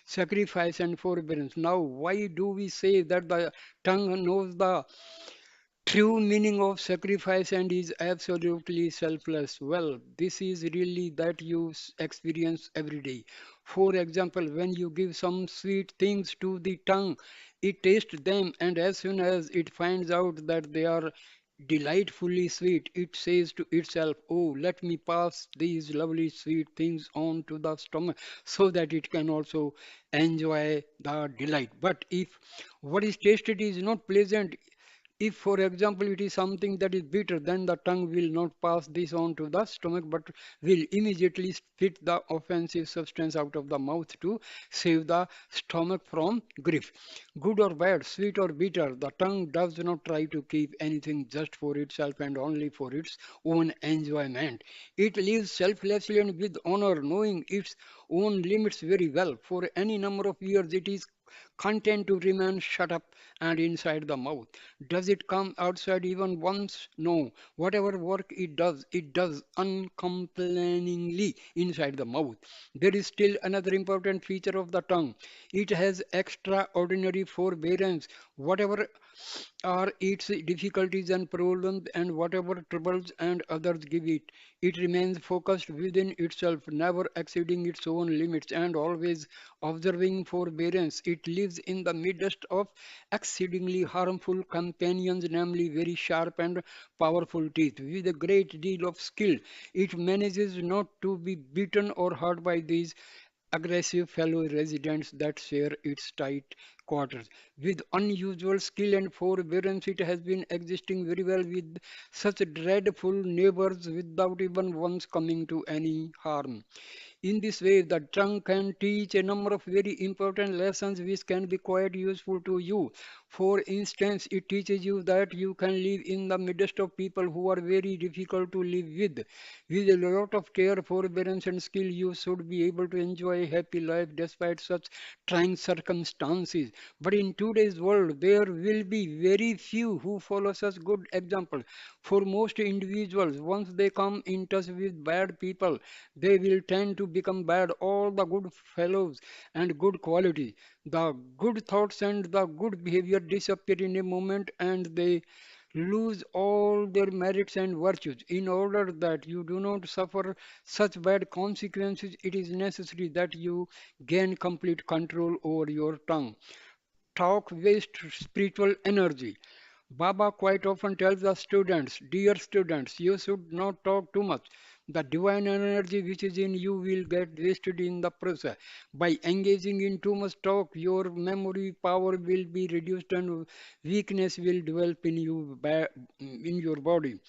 Sacrifice and forbearance. Now, why do we say that the tongue knows the true meaning of sacrifice and is absolutely selfless? Well, this is really that you experience every day. For example, when you give some sweet things to the tongue, it tastes them, and as soon as it finds out that they are delightfully sweet, it says to itself, "Oh, let me pass these lovely sweet things on to the stomach so that it can also enjoy the delight." But if what is tasted is not pleasant, if, for example, it is something that is bitter, then the tongue will not pass this on to the stomach but will immediately spit the offensive substance out of the mouth to save the stomach from grief. Good or bad, sweet or bitter, the tongue does not try to keep anything just for itself and only for its own enjoyment. It lives selflessly and with honor, knowing its own limits very well. For any number of years, it is content to remain shut up and inside the mouth. Does it come outside even once? No. Whatever work it does uncomplainingly inside the mouth. There is still another important feature of the tongue. It has extraordinary forbearance. Whatever are its difficulties and problems and whatever troubles and others give it, it remains focused within itself, never exceeding its own limits and always observing forbearance. It lives in the midst of exceedingly harmful companions, namely very sharp and powerful teeth. With a great deal of skill, it manages not to be beaten or hurt by these aggressive fellow residents that share its tight quarters. With unusual skill and forbearance, it has been existing very well with such dreadful neighbors without even once coming to any harm. In this way, the tongue can teach a number of very important lessons which can be quite useful to you. For instance, it teaches you that you can live in the midst of people who are very difficult to live with. With a lot of care, forbearance, and skill, you should be able to enjoy a happy life despite such trying circumstances. But in today's world, there will be very few who follow such good example. For most individuals, once they come in touch with bad people, they will tend to become bad. All the good fellows and good quality, the good thoughts and the good behavior disappear in a moment and they lose all their merits and virtues. In order that you do not suffer such bad consequences, it is necessary that you gain complete control over your tongue. Talk waste spiritual energy. Baba quite often tells the students, "Dear students, you should not talk too much. The divine energy which is in you will get wasted in the process. By engaging in too much talk, your memory power will be reduced and weakness will develop in in your body.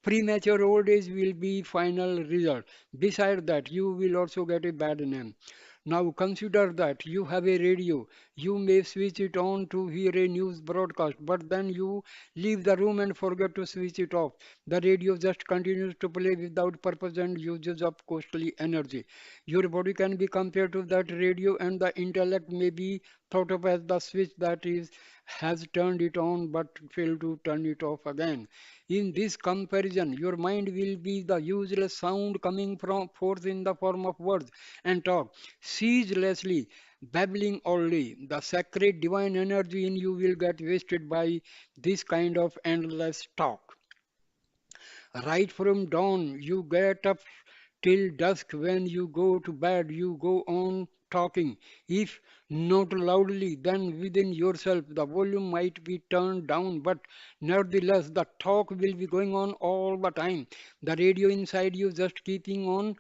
Premature old age will be final result. Besides that, you will also get a bad name. Now consider that you have a radio. You may switch it on to hear a news broadcast, but then you leave the room and forget to switch it off. The radio just continues to play without purpose and uses up costly energy. Your body can be compared to that radio, and the intellect may be thought of as the switch that is has turned it on but failed to turn it off again. In this comparison, your mind will be the useless sound coming from forth in the form of words and talk ceaselessly, babbling only. The sacred divine energy in you will get wasted by this kind of endless talk. Right from dawn, you get up till dusk. When you go to bed, you go on talking. If not loudly, then within yourself. The volume might be turned down, but nevertheless, the talk will be going on all the time. The radio inside you just keeping on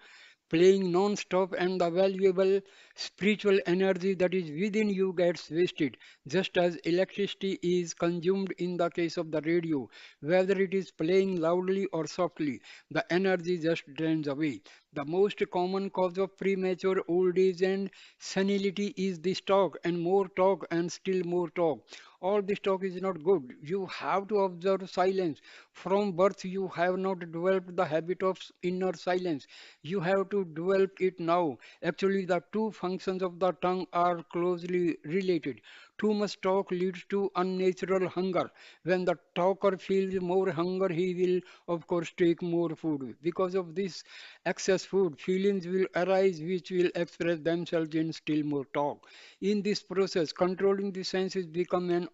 playing non-stop, and the valuable spiritual energy that is within you gets wasted, just as electricity is consumed in the case of the radio. Whether it is playing loudly or softly, the energy just drains away. The most common cause of premature old age and senility is this talk and more talk and still more talk. All this talk is not good. You have to observe silence. From birth, you have not developed the habit of inner silence. You have to develop it now. Actually, the two functions of the tongue are closely related. Too much talk leads to unnatural hunger. When the talker feels more hunger, he will, of course, take more food. Because of this excess food, feelings will arise which will express themselves in still more talk. In this process, controlling the senses become an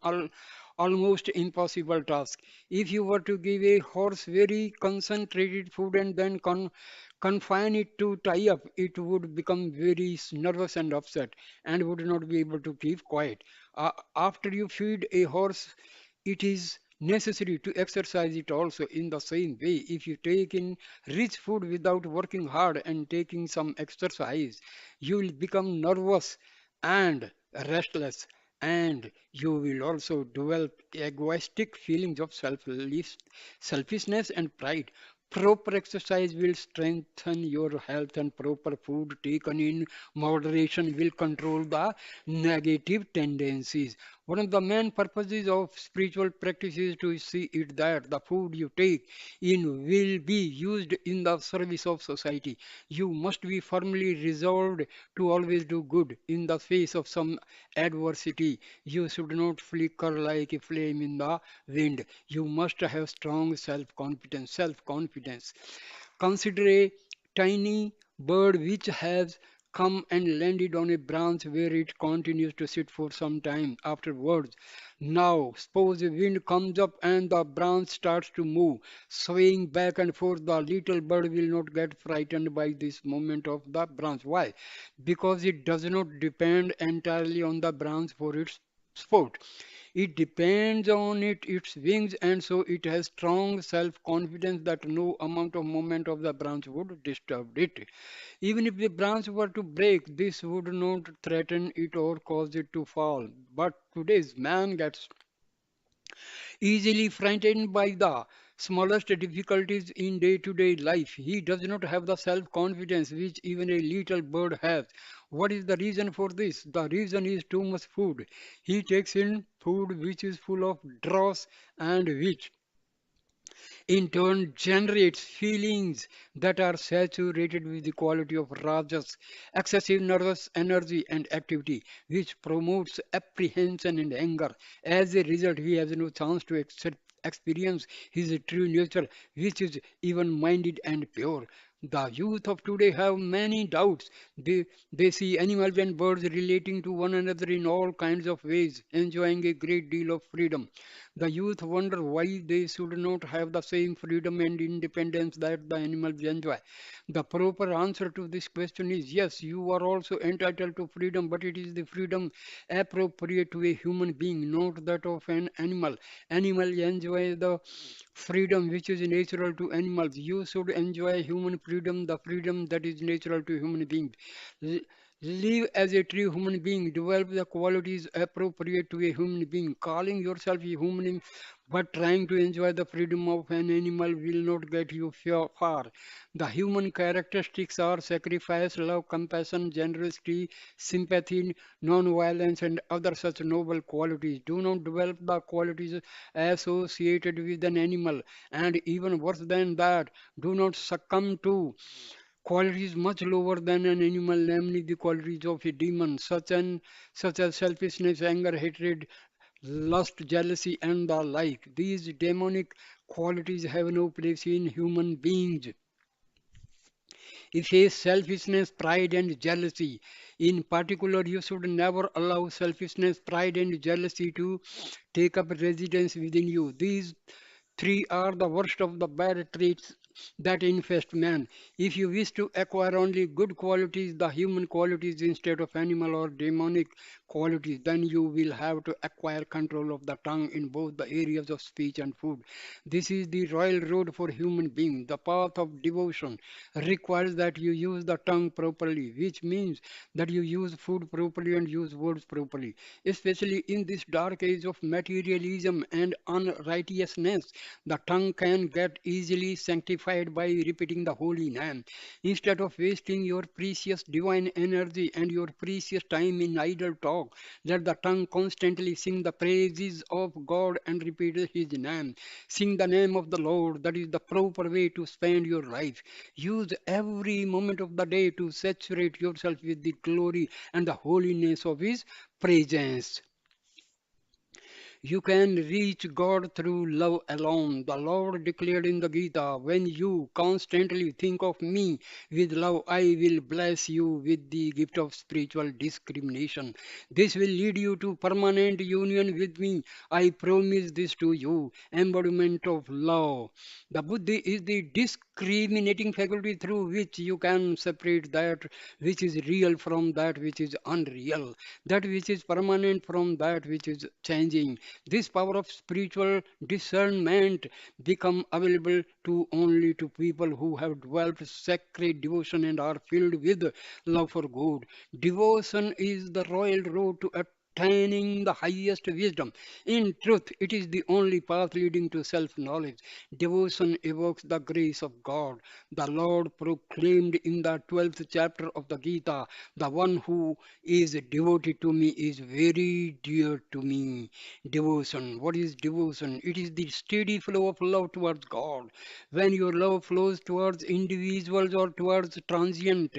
almost impossible task. If you were to give a horse very concentrated food and then confine it to tie up, it would become very nervous and upset and would not be able to keep quiet. After you feed a horse, it is necessary to exercise it also in the same way. If you take in rich food without working hard and taking some exercise, you will become nervous and restless, and you will also develop egoistic feelings of selfishness and pride. Proper exercise will strengthen your health, and proper food taken in moderation will control the negative tendencies. One of the main purposes of spiritual practice is to see it that the food you take in will be used in the service of society. You must be firmly resolved to always do good in the face of some adversity. You should not flicker like a flame in the wind. You must have strong self-confidence. Self-confidence. Consider a tiny bird which has come and landed on a branch where it continues to sit for some time afterwards. Now, suppose a wind comes up and the branch starts to move, swaying back and forth. The little bird will not get frightened by this movement of the branch. Why? Because it does not depend entirely on the branch for its sport. It depends on its wings, and so it has strong self-confidence that no amount of movement of the branch would disturb it. Even if the branch were to break, this would not threaten it or cause it to fall. But today's man gets easily frightened by the smallest difficulties in day-to-day life. He does not have the self-confidence which even a little bird has. What is the reason for this? The reason is too much food. He takes in food which is full of dross and which in turn generates feelings that are saturated with the quality of rajas, excessive nervous energy and activity, which promotes apprehension and anger. As a result, he has no chance to experience his true nature, which is even minded and pure. The youth of today have many doubts. They see animals and birds relating to one another in all kinds of ways, enjoying a great deal of freedom. The youth wonder why they should not have the same freedom and independence that the animals enjoy. The proper answer to this question is yes, you are also entitled to freedom, but it is the freedom appropriate to a human being, not that of an animal. Animal enjoy the freedom which is natural to animals. You should enjoy human freedom, the freedom that is natural to human beings. L- Live as a true human being, develop the qualities appropriate to a human being. Calling yourself a human but trying to enjoy the freedom of an animal will not get you far. The human characteristics are sacrifice, love, compassion, generosity, sympathy, non-violence, and other such noble qualities. Do not develop the qualities associated with an animal, and even worse than that, do not succumb to qualities much lower than an animal, namely the qualities of a demon, such as selfishness, anger, hatred, lust, jealousy, and the like. These demonic qualities have no place in human beings. If a selfishness, pride, and jealousy, in particular, you should never allow selfishness, pride, and jealousy to take up residence within you. These three are the worst of the bad traits that infest man. If you wish to acquire only good qualities, the human qualities instead of animal or demonic qualities, then you will have to acquire control of the tongue in both the areas of speech and food. This is the royal road for human beings. The path of devotion requires that you use the tongue properly, which means that you use food properly and use words properly. Especially in this dark age of materialism and unrighteousness, the tongue can get easily sanctified by repeating the holy name. Instead of wasting your precious divine energy and your precious time in idle talk, let the tongue constantly sing the praises of God and repeat his name. Sing the name of the Lord. That is the proper way to spend your life. Use every moment of the day to saturate yourself with the glory and the holiness of his presence. You can reach God through love alone. The Lord declared in the Gita, when you constantly think of me with love, I will bless you with the gift of spiritual discrimination. This will lead you to permanent union with me. I promise this to you. Embodiment of love. The Buddhi is the discriminating faculty through which you can separate that which is real from that which is unreal, that which is permanent from that which is changing. This power of spiritual discernment become available to only to people who have developed sacred devotion and are filled with love for God. Devotion is the royal road to attaining the highest wisdom. In truth, it is the only path leading to self-knowledge. Devotion evokes the grace of God. The Lord proclaimed in the 12th chapter of the Gita, the one who is devoted to me is very dear to me. Devotion. What is devotion? It is the steady flow of love towards God. When your love flows towards individuals or towards transient